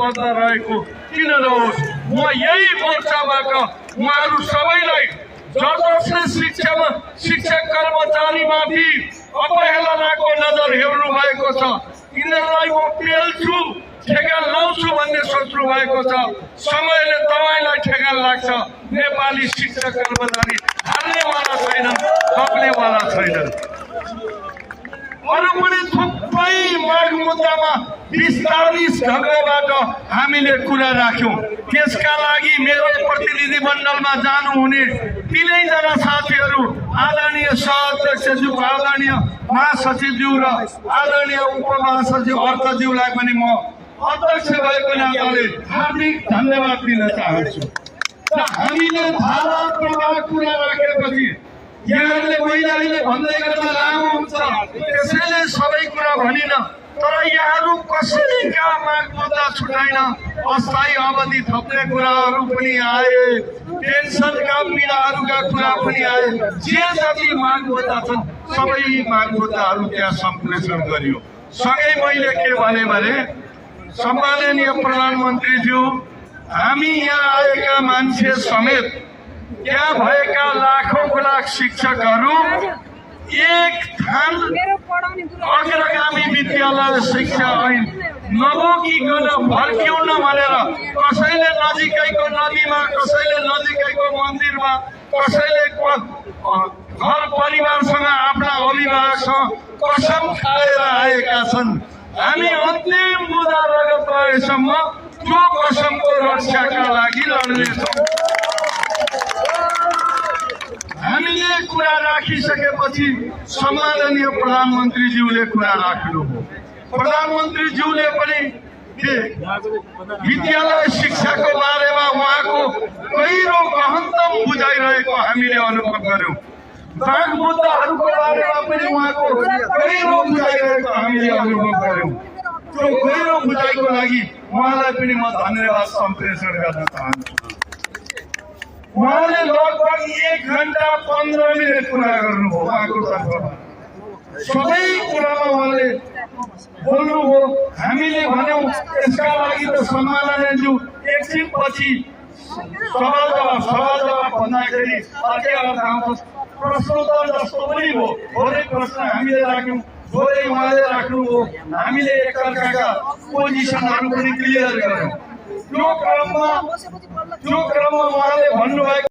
बचाबद्ध रहेको किन नहोस्। म यही मोर्चाबाट उहाँहरू सबैलाई जसले शिक्षक कर्मचारीमाथि अवहेलनाको नजर हेर्नु भएको छ, यिनीहरूलाई म पेल्छु, ठेगान लाउँछु भन्ने सोच्नु भएको छ। समयले तपाईँलाई ठेगान लाग्छ। नेपाली शिक्षक कर्मचारी हार्नेवाला छैनन्, थप्नेवाला छैनन्। अरू पनि थुप्रै माग मुद्दामा विस्तारित ढङ्गबाट हामीले कुरा राख्यौँ। त्यसका लागि मेरो प्रतिनिधि मण्डलमा जानुहुने तीनैजना साथीहरू, आदरणीय सहअध्यक्षज्यू, आदरणीय महासचिवज्यू र आदरणीय उपमहासचिव अर्थज्यूलाई पनि म अध्यक्ष भएको नाताले हार्दिक धन्यवाद दिन चाहन्छु। हामीले धारा प्रवाह कुरा राखेपछि यहाँहरूले महिलाहरूले भन्दै गर्दा लामो हुन्छ, त्यसैले सबै कुरा भनिन। तर यहाँहरू कसैका माग मुद्दा छुटाइन। अस्थायी अवधि थप्ने कुराहरू पनि आए, पेन्सनका पीडाहरूका कुरा पनि आए। जे जति माग मुद्दा छन् सबै माग मुद्दाहरू त्यहाँ सम्प्रेषण गरियो। सँगै मैले के भने सम्माननीय प्रधानमन्त्रीज्यू, हामी यहाँ आएका मान्छे समेत त्यहाँ भएका लाखौं लाख शिक्षकहरू एक थान अग्रगामी विद्यालय शिक्षा ऐन नबोकिकन फर्किउन भनेर कसैले नजिकैको नदीमा, कसैले नजिकैको मन्दिरमा, कसैले घर परिवारसँग आफ्ना अभिभावकसँग कसम खाएर आएका छन्। हामी अन्तिम मुद्दा रगत रहेसम्म त्यो कसमको रक्षाका लागि लड्नेछौँ। हामीले कुरा राखिसकेपछि सम्माननीय प्रधानमन्त्रीज्यूले कुरा राख्नुभयो। प्रधानमन्त्रीज्यूले पनि विद्यालय शिक्षाको बारेमा उहाँको गहिरो गहनतम बुझाइरहेको हामीले अनुभव गर्यौं। माग मुद्दाहरूको बारेमा पनि उहाँको गहिरो बुझाइरहेको हामीले अनुभव गर्यौं। त्यो गहिरो बुझाइको लागि उहाँलाई पनि म धन्यवाद सम्प्रेषण गर्न चाहन्छु। उहाँले लगभग 1 घण्टा 15 मिनट कुरा गर्नुभयो। उहाँको तर्फबाट सबै कुरामा उहाँले बोल्नुभयो। हामीले भन्यौं यसका लागि त सम्माननीयज्यू एकछिनपछि सवाल जवाब भन्दाखेरि अर्कै अर्थ आउँछ। प्रश्नोत्तर जस्तो पनि भयो। थोरै प्रश्न हामीले राख्यौँ, थोरै उहाँले राख्नुभयो। हामीले एकअर्काका पोजिसनहरू पनि क्लियर गर्यौँ। त्यो क्रममा उहाँले भन्नुभएको